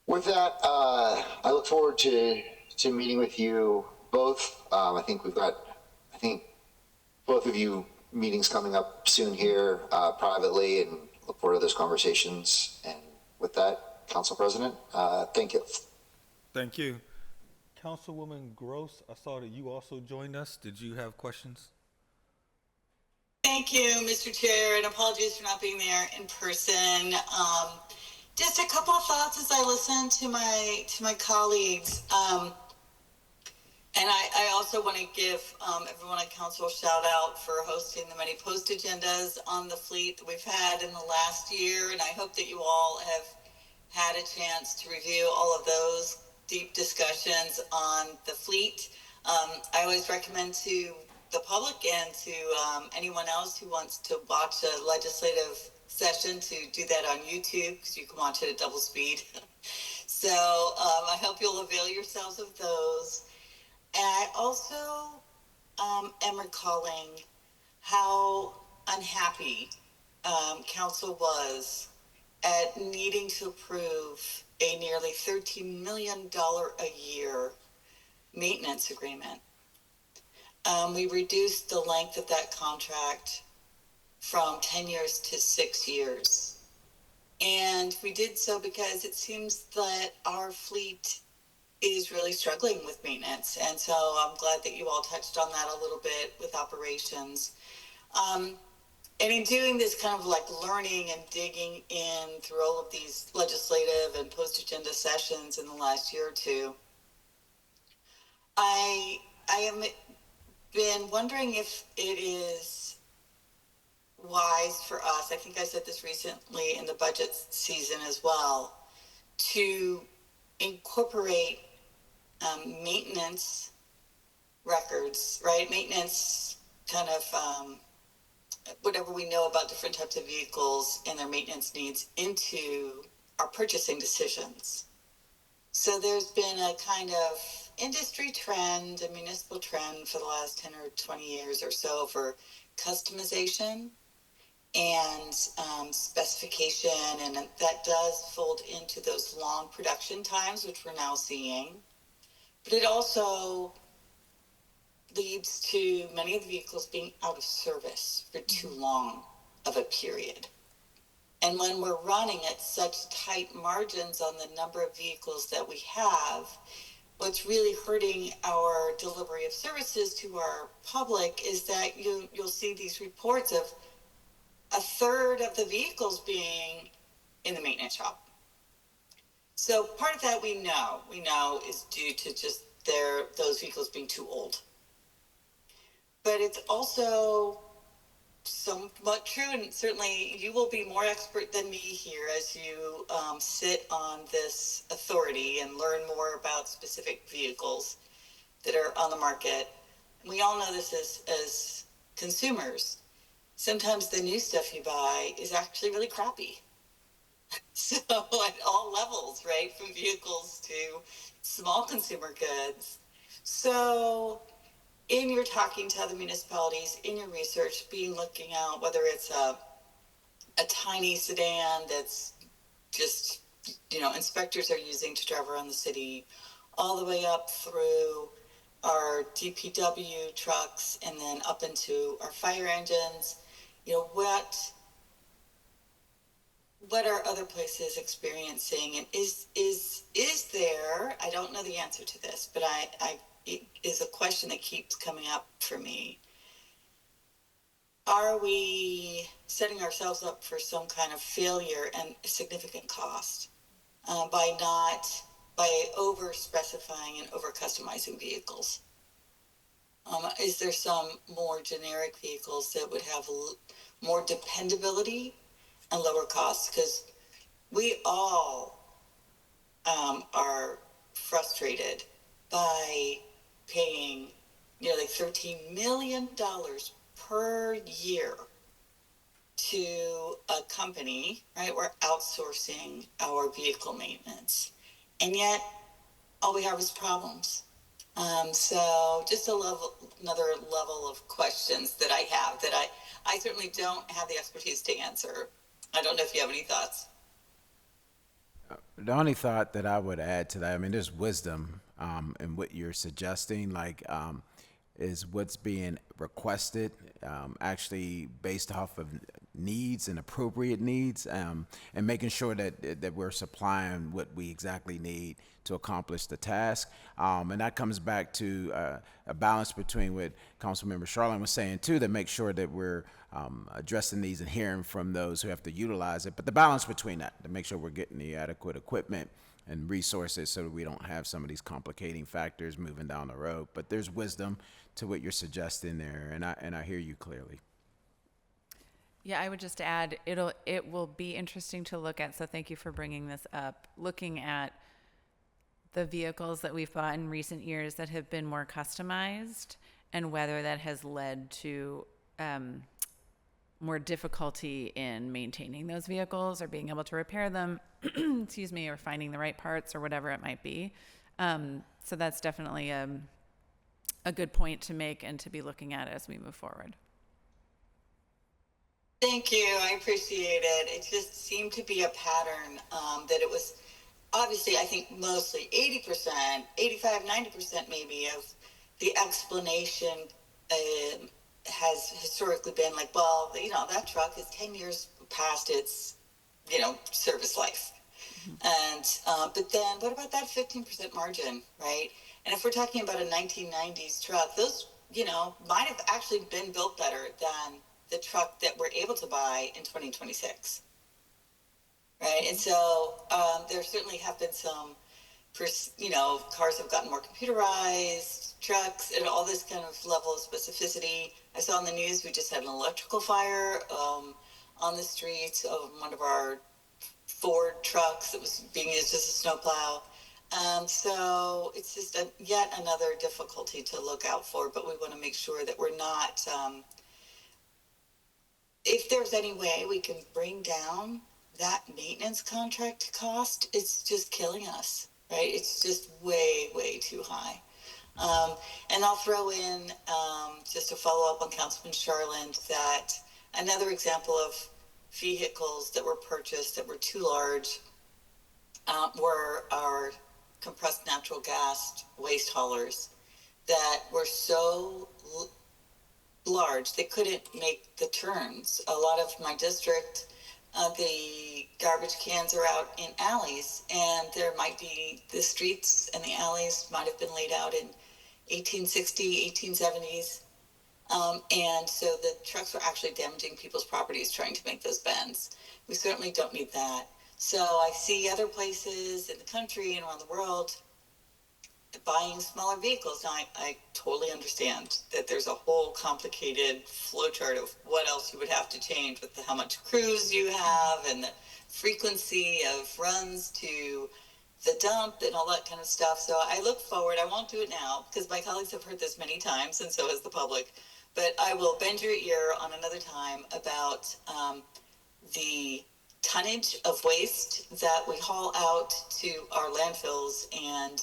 with that, I look forward to meeting with you both. I think both of you meetings coming up soon here privately, and look forward to those conversations. And with that, Council President, thank you. Thank you. Councilwoman Gross, I saw that you also joined us. Did you have questions? Thank you, Mr. Chair, and apologies for not being there in person. Just a couple of thoughts as I listen to my colleagues. And I also want to give everyone on council a shout out for hosting the many post agendas on the fleet that we've had in the last year. And I hope that you all have had a chance to review all of those deep discussions on the fleet. I always recommend to the public and to anyone else who wants to watch a legislative session to do that on YouTube, because you can watch it at double speed. So I hope you'll avail yourselves of those. And I also am recalling how unhappy council was at needing to approve a nearly $13 million a year maintenance agreement. We reduced the length of that contract from 10 years to 6 years. And we did so because it seems that our fleet is really struggling with maintenance. And so I'm glad that you all touched on that a little bit with operations. And in doing this kind of like learning and digging in through all of these legislative and post-agenda sessions in the last year or two, I am been wondering if it is wise for us, I think I said this recently in the budget season as well, to incorporate maintenance records, right? Maintenance kind of whatever we know about different types of vehicles and their maintenance needs into our purchasing decisions. So there's been a kind of industry trend, a municipal trend for the last 10 or 20 years or so for customization and specification, and that does fold into those long production times, which we're now seeing. But it also leads to many of the vehicles being out of service for too long of a period. And when we're running at such tight margins on the number of vehicles that we have, what's really hurting our delivery of services to our public is that you'll see these reports of a third of the vehicles being in the maintenance shop. So part of that we know is due to just those vehicles being too old. But it's also somewhat true, and certainly you will be more expert than me here as you sit on this authority and learn more about specific vehicles that are on the market. We all know this as consumers. Sometimes the new stuff you buy is actually really crappy. So at all levels, right? From vehicles to small consumer goods. So in your talking to other municipalities, in your research, looking out whether it's a tiny sedan that's just, inspectors are using to drive around the city, all the way up through our DPW trucks and then up into our fire engines. What are other places experiencing, and is there, I don't know the answer to this, but it is a question that keeps coming up for me. Are we setting ourselves up for some kind of failure and significant cost by over specifying and over customizing vehicles? Is there some more generic vehicles that would have more dependability and lower costs? Because we all are frustrated by paying nearly $13 million per year to a company, right? We're outsourcing our vehicle maintenance, and yet all we have is problems. So just another level of questions that I have that I certainly don't have the expertise to answer. I don't know if you have any thoughts. The only thought that I would add to that, I mean, there's wisdom in what you're suggesting, is what's being requested actually based off of needs and appropriate needs, and making sure that we're supplying what we exactly need to accomplish the task. And that comes back to a balance between what Councilmember Charlene was saying too, that make sure that we're addressing these and hearing from those who have to utilize it, but the balance between that to make sure we're getting the adequate equipment and resources so that we don't have some of these complicating factors moving down the road. But there's wisdom to what you're suggesting there, and I hear you clearly. Yeah, I would just add, it will be interesting to look at, so thank you for bringing this up, looking at the vehicles that we've bought in recent years that have been more customized and whether that has led to more difficulty in maintaining those vehicles or being able to repair them, excuse me, or finding the right parts or whatever it might be. So that's definitely a good point to make and to be looking at as we move forward. Thank you. I appreciate it. It just seemed to be a pattern that it was obviously, I think mostly 80%, 85, 90% maybe of the explanation has historically been like, well, that truck is 10 years past its, service life. And, but then what about that 15% margin, right? And if we're talking about a 1990s truck, those, might have actually been built better than the truck that we're able to buy in 2026. Right. And so there certainly have been some, cars have gotten more computerized, trucks, and all this kind of level of specificity. I saw in the news we just had an electrical fire on the streets of one of our Ford trucks that was being used as a snowplow. So it's just yet another difficulty to look out for, but we want to make sure that we're not, if there's any way we can bring down that maintenance contract cost, it's just killing us, right? It's just way, way too high. And I'll throw in, just to follow up on Councilman Charland, that another example of vehicles that were purchased that were too large were our compressed natural gas waste haulers that were so large they couldn't make the turns. A lot of my district, the garbage cans are out in alleys, and there might be the streets and the alleys might have been laid out in 1860, 1870s. And so the trucks were actually damaging people's properties trying to make those bends. We certainly don't need that. So I see other places in the country and around the world buying smaller vehicles. Now, I totally understand that there's a whole complicated flowchart of what else you would have to change with how much crews you have and the frequency of runs to the dump and all that kind of stuff. So I look forward. I won't do it now because my colleagues have heard this many times, and so has the public. But I will bend your ear on another time about the tonnage of waste that we haul out to our landfills and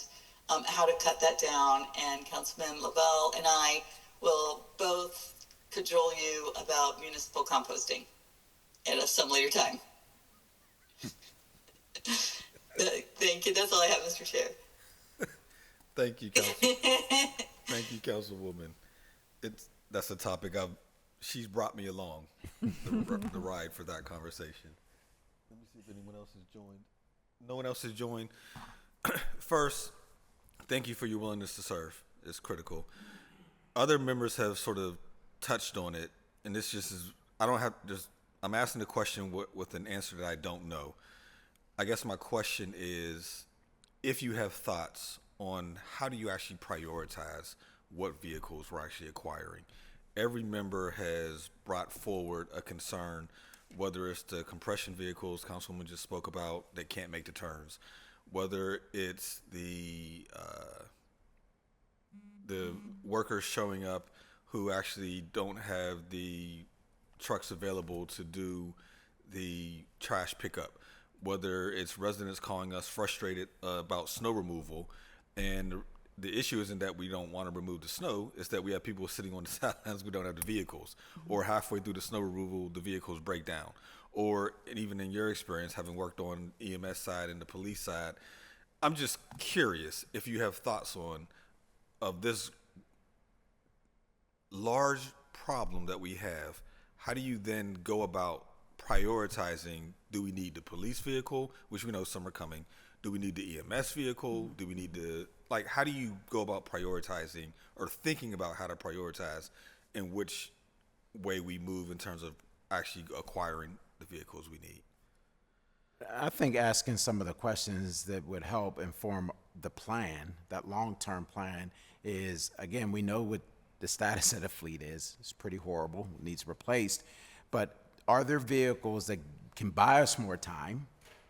how to cut that down. And Councilman Lavelle and I will both cajole you about municipal composting at some later time. Thank you. That's all I have, Mr. Chair. Thank you, Council. Thank you, Councilwoman. That's a topic she's brought me along the ride for that conversation. Let me see if anyone else has joined. No one else has joined. First, thank you for your willingness to serve. It's critical. Other members have sort of touched on it, and this just is, I'm asking the question with an answer that I don't know. I guess my question is, if you have thoughts on how do you actually prioritize what vehicles we're actually acquiring. Every member has brought forward a concern, whether it's the compression vehicles Councilwoman just spoke about that can't make the turns, whether it's the workers showing up who actually don't have the trucks available to do the trash pickup, whether it's residents calling us frustrated about snow removal. And the issue isn't that we don't want to remove the snow, it's that we have people sitting on the sidelines, we don't have the vehicles. Or halfway through the snow removal, the vehicles break down. Or, and even in your experience, having worked on EMS side and the police side, I'm just curious if you have thoughts of this large problem that we have. How do you then go about prioritizing? Do we need the police vehicle, which we know some are coming? Do we need the EMS vehicle? Do we need how do you go about prioritizing or thinking about how to prioritize in which way we move in terms of actually acquiring the vehicles we need? I think asking some of the questions that would help inform the plan, that long-term plan, is, again, we know what the status of the fleet is. It's pretty horrible, it needs replaced. But are there vehicles that can buy us more time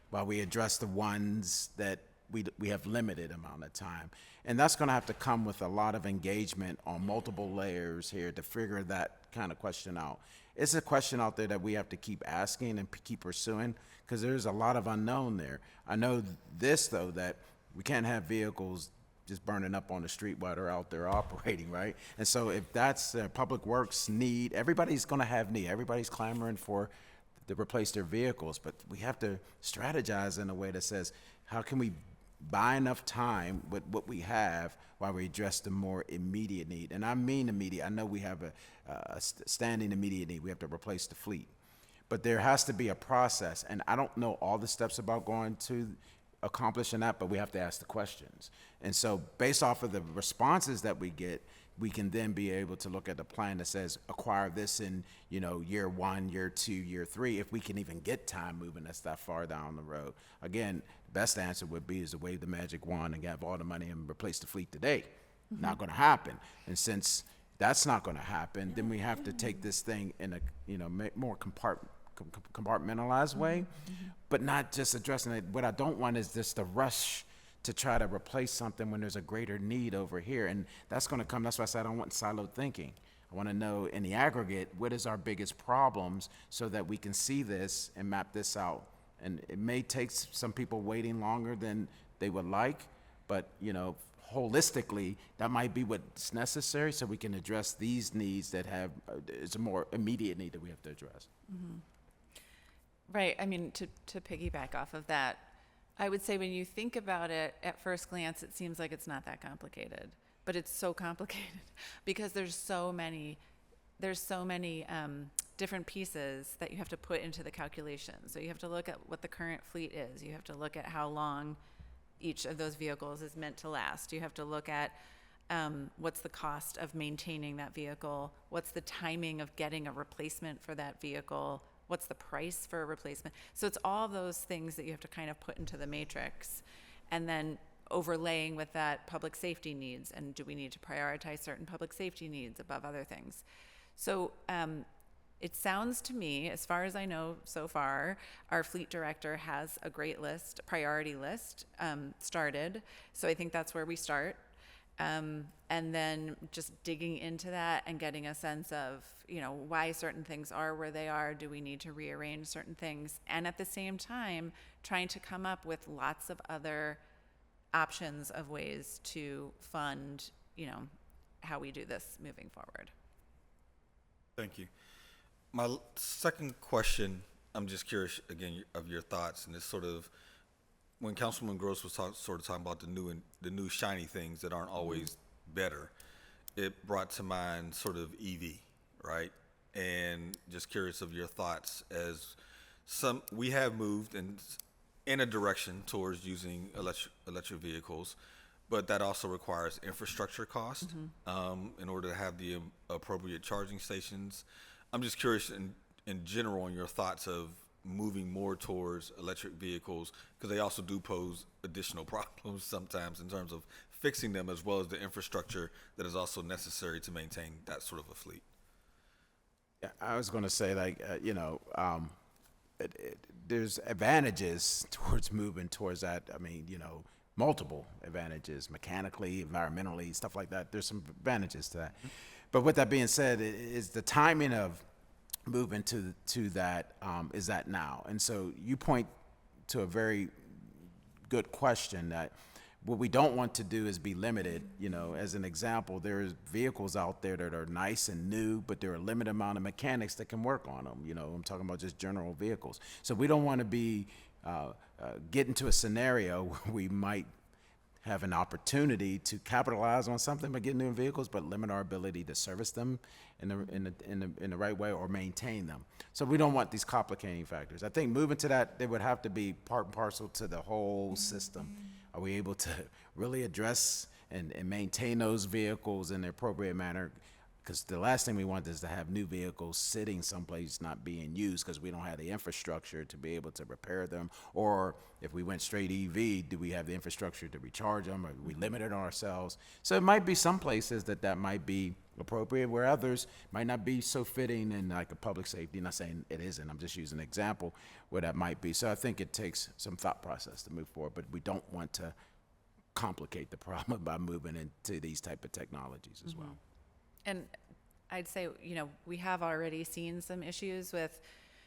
while we address the ones that we have limited amount of time? And that's going to have to come with a lot of engagement on multiple layers here to figure that kind of question out. It's a question out there that we have to keep asking and keep pursuing because there's a lot of unknown there. I know this, though, that we can't have vehicles just burning up on the street while they're out there operating, right? And so if that's public works need, everybody's going to have need. Everybody's clamoring to replace their vehicles, but we have to strategize in a way that says, how can we buy enough time with what we have while we address the more immediate need? And I mean immediate. I know we have a standing immediate need. We have to replace the fleet. But there has to be a process, and I don't know all the steps about going to accomplishing that, but we have to ask the questions. And so based off of the responses that we get, we can then be able to look at the plan that says acquire this in, year 1, year 2, year 3, if we can even get time moving us that far down the road. Again, the best answer would be is to wave the magic wand and have all the money and replace the fleet today. Mm-hmm. Not going to happen. And since that's not going to happen, then we have to take this thing in a more compartmentalized way, but not just addressing it. What I don't want is just the rush to try to replace something when there's a greater need over here. And that's going to come. That's why I said I don't want siloed thinking. I want to know in the aggregate, what is our biggest problems so that we can see this and map this out And it may take some people waiting longer than they would like, but, you know, holistically, that might be what's necessary so we can address these needs that have, is a more immediate need that we have to address. Right. I mean, to piggyback off of that, I would say when you think about it at first glance, it seems like it's not that complicated, but it's so complicated because there's so many different pieces that you have to put into the calculation. So you have to look at what the current fleet is. You have to look at how long each of those vehicles is meant to last. You have to look at what's the cost of maintaining that vehicle, what's the timing of getting a replacement for that vehicle, what's the price for a replacement. So it's all those things that you have to kind of put into the matrix, and then overlaying with that public safety needs, and do we need to prioritize certain public safety needs above other things. So it sounds to me, as far as I know so far, our fleet director has a great list, priority list started. So I think that's where we start. And then just digging into that and getting a sense of, you know, why certain things are where they are. Do we need to rearrange certain things? And at the same time, trying to come up with lots of other options of ways to fund, you know, how we do this moving forward. Thank you. My second question, I'm just curious again of your thoughts, and it's sort of when Councilman Gross was sort of talking about the new shiny things that aren't always better. It brought to mind sort of EV, right? And just curious of your thoughts as we have moved in a direction towards using electric vehicles, but that also requires infrastructure cost in order to have the appropriate charging stations. I'm just curious in general on your thoughts of moving more towards electric vehicles, because they also do pose additional problems sometimes in terms of fixing them, as well as the infrastructure that is also necessary to maintain that sort of a fleet. Yeah, I was going to say, like, there's advantages towards moving towards that. I mean, you know, multiple advantages, mechanically, environmentally, stuff like that. There's some advantages to that. But with that being said, is the timing of moving to that, is that now? And so you point to a very good question that what we don't want to do is be limited. You know, as an example, there's vehicles out there that are nice and new, but there are a limited amount of mechanics that can work on them. You know, I'm talking about just general vehicles. So we don't want to be get into a scenario where we might have an opportunity to capitalize on something by getting new vehicles, but limit our ability to service them in the right way or maintain them. So we don't want these complicating factors. I think moving to that, they would have to be part and parcel to the whole system. Are we able to really address and maintain those vehicles in the appropriate manner? Because the last thing we want is to have new vehicles sitting someplace not being used because we don't have the infrastructure to be able to repair them. Or if we went straight EV, do we have the infrastructure to recharge them? Or we limited ourselves? So it might be some places that might be appropriate, where others might not be so fitting in, like a public safety. Not saying it isn't, I'm just using an example where that might be. So I think it takes some thought process to move forward, but we don't want to complicate the problem by moving into these type of technologies as well. And I'd say, you know, we have already seen some issues with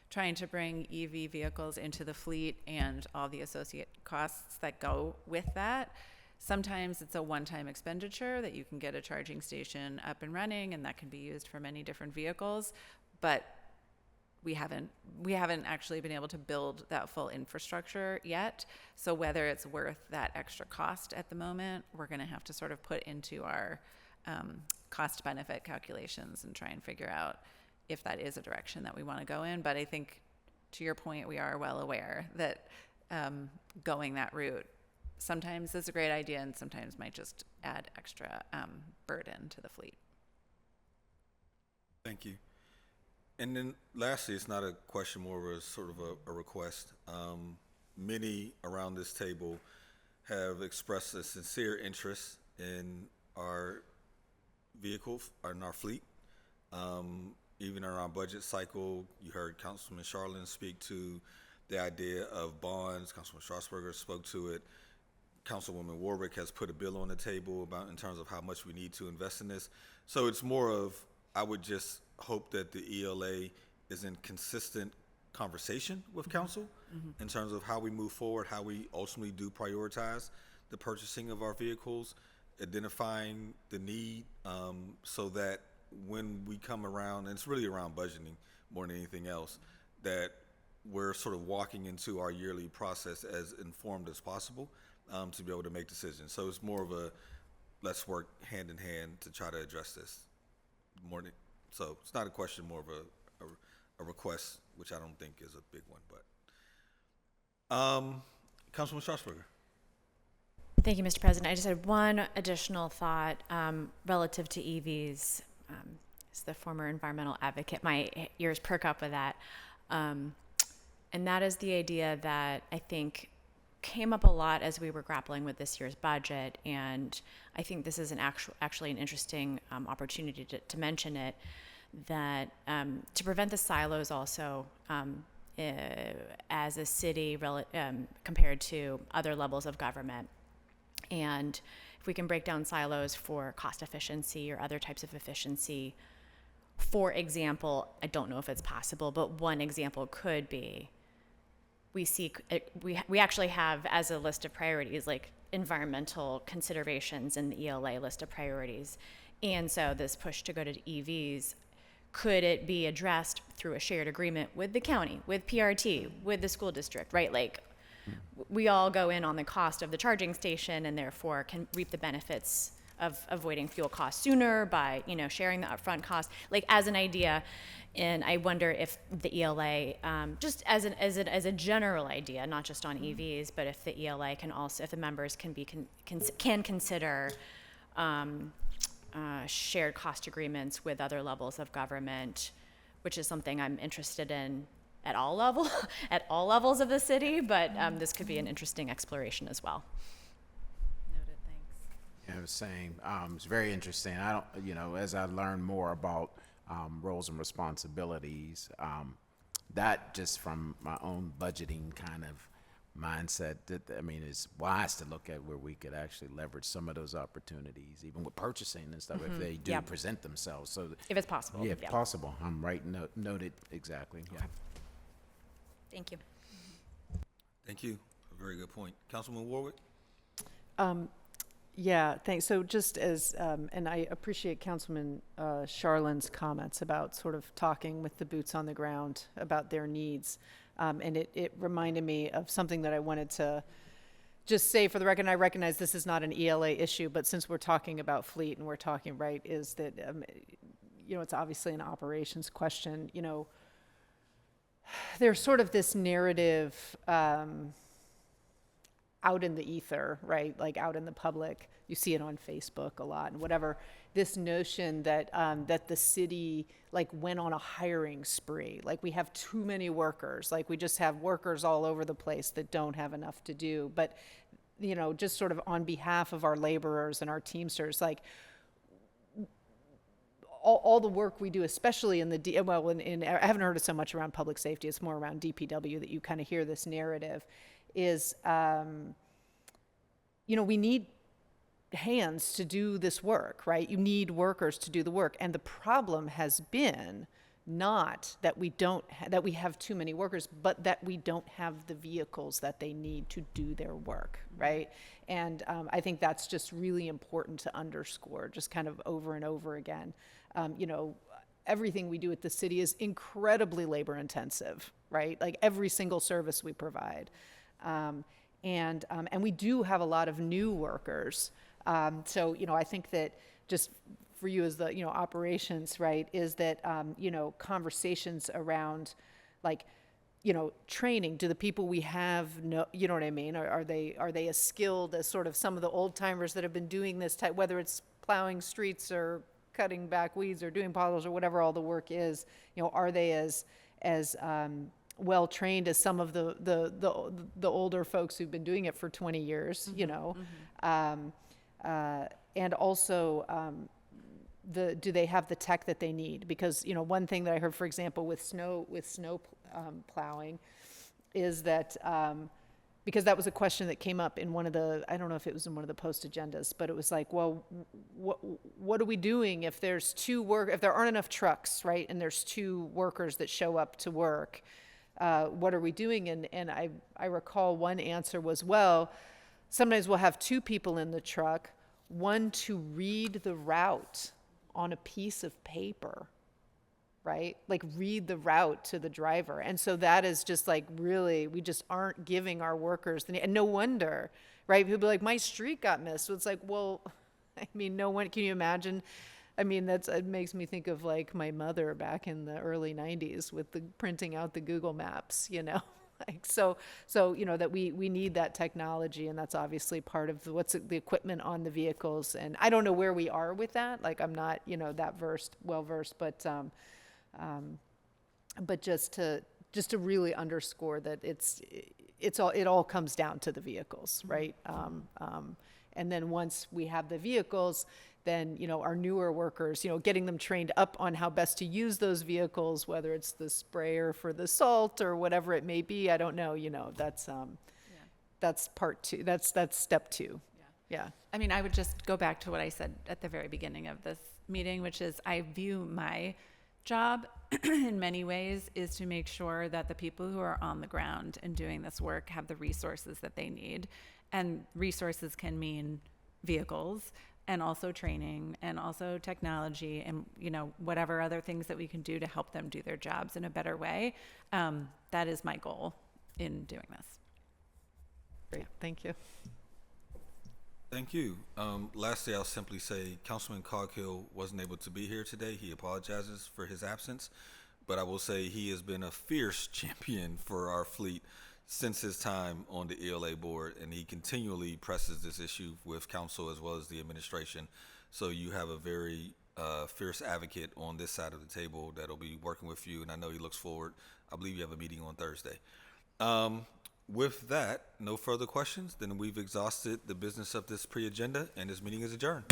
trying to bring EV vehicles into the fleet and all the associated costs that go with that. Sometimes it's a one-time expenditure that you can get a charging station up and running, and that can be used for many different vehicles, but we haven't actually been able to build that full infrastructure yet. So whether it's worth that extra cost at the moment, we're going to have to sort of put into our cost benefit calculations and try and figure out if that is a direction that we want to go in. But I think, to your point, we are well aware that going that route sometimes is a great idea and sometimes might just add extra burden to the fleet. Thank you. And then lastly, it's not a question, more of a sort of a request. Many around this table have expressed a sincere interest in our vehicle, in our fleet. Even in our budget cycle, you heard Councilman Charlin speak to the idea of bonds. Councilman Strasburger spoke to it. Councilwoman Warwick has put a bill on the table about in terms of how much we need to invest in this. So it's more of, I would just hope that the ELA is in consistent conversation with council in terms of how we move forward, how we ultimately do prioritize the purchasing of our vehicles, identifying the need, so that when we come around, and it's really around budgeting more than anything else, that we're sort of walking into our yearly process as informed as possible, to be able to make decisions. So it's more of a, let's work hand in hand to try to address this more than, so it's not a question, more of a request, which I don't think is a big one, but. Councilman Strasburger. Thank you, Mr. President. I just had one additional thought relative to EVs. As the former environmental advocate, my ears perk up with that. And that is the idea that I think came up a lot as we were grappling with this year's budget. And I think this is actually an interesting opportunity to mention it, that to prevent the silos also as a city compared to other levels of government. And if we can break down silos for cost efficiency or other types of efficiency, for example, I don't know if it's possible, but one example could be we actually have as a list of priorities like environmental considerations in the ELA list of priorities. And so this push to go to EVs, could it be addressed through a shared agreement with the county, with PRT, with the school district, right? Like, we all go in on the cost of the charging station and therefore can reap the benefits of avoiding fuel costs sooner by, sharing the upfront cost, like as an idea. And I wonder if the ELA, just as a general idea, not just on EVs, but if the ELA can also, if the members can consider shared cost agreements with other levels of government, which is something I'm interested in at all levels of the city, but this could be an interesting exploration as well. Noted, thanks. Yeah, I was saying, it's very interesting. I don't, as I learn more about roles and responsibilities, that just from my own budgeting kind of mindset, it's wise to look at where we could actually leverage some of those opportunities, even with purchasing and stuff, if they do present themselves. So If it's possible. yeah, if possible. I'm right, noted exactly. Yeah. Thank you. Thank you. A very good point. Councilman Warwick? Yeah, thanks. So just as, and I appreciate Councilman Charlin's comments about sort of talking with the boots on the ground about their needs. And it reminded me of something that I wanted to just say for the record. And I recognize this is not an ELA issue, but since we're talking about fleet and we're talking, right, is that, it's obviously an operations question. There's sort of this narrative out in the ether, right? Like out in the public. You see it on Facebook a lot and whatever. This notion that that the city went on a hiring spree. Like we have too many workers. Like we just have workers all over the place that don't have enough to do. But just sort of on behalf of our laborers and our Teamsters, all the work we do, especially in the I haven't heard it so much around public safety. It's more around DPW that you kind of hear this narrative. Is we need hands to do this work, right? You need workers to do the work, and the problem has been not that that we have too many workers, but that we don't have the vehicles that they need to do their work, right? And I think that's just really important to underscore, just kind of over and over again. Everything we do at the city is incredibly labor intensive, right? Like every single service we provide. And we do have a lot of new workers. So, I think that just for you as the, operations, right, is that, conversations around training. Do the people we have know, you know what I mean? Are they as skilled as sort of some of the old timers that have been doing this type, whether it's plowing streets or cutting back weeds or doing potholes or whatever all the work is, are they as well trained as some of the older folks who've been doing it for 20 years, and also do they have the tech that they need? Because one thing that I heard, for example, with snow plowing, is that because that was a question that came up in one of the, I don't know if it was in one of the post agendas, but it was like, well, what are we doing if there's if there aren't enough trucks, right, and there's two workers that show up to work? what are we doing? And I recall one answer was, well, sometimes we'll have two people in the truck, one to read the route on a piece of paper, right? Like read the route to the driver. And so that is just like really, we just aren't giving our workers, and no wonder, right? People be like, my street got missed. So it's like, well, I mean, no one, can you imagine? I mean, it makes me think of like my mother back in the early 90s with the printing out the Google Maps, you know? Like, so, you know, that we need that technology, and that's obviously part of the equipment on the vehicles. And I don't know where we are with that. Like, I'm not, you know, that well versed, but just to really underscore that it all comes down to the vehicles, right? And then once we have the vehicles, then, you know, our newer workers, you know, getting them trained up on how best to use those vehicles, whether it's the sprayer for the salt or whatever it may be. I don't know, you know, that's part two. That's step two. Yeah. I mean, I would just go back to what I said at the very beginning of this meeting, which is I view my job in many ways is to make sure that the people who are on the ground and doing this work have the resources that they need. And resources can mean vehicles and also training and also technology and, you know, whatever other things that we can do to help them do their jobs in a better way. That is my goal in doing this. Great. Thank you. Thank you. Lastly, I'll simply say Councilman Coghill wasn't able to be here today. He apologizes for his absence, but I will say he has been a fierce champion for our fleet since his time on the ELA board, and he continually presses this issue with council as well as the administration. So you have a very fierce advocate on this side of the table that'll be working with you, and I know he looks forward. I believe you have a meeting on Thursday. With that, no further questions, then we've exhausted the business of this pre-agenda, and this meeting is adjourned.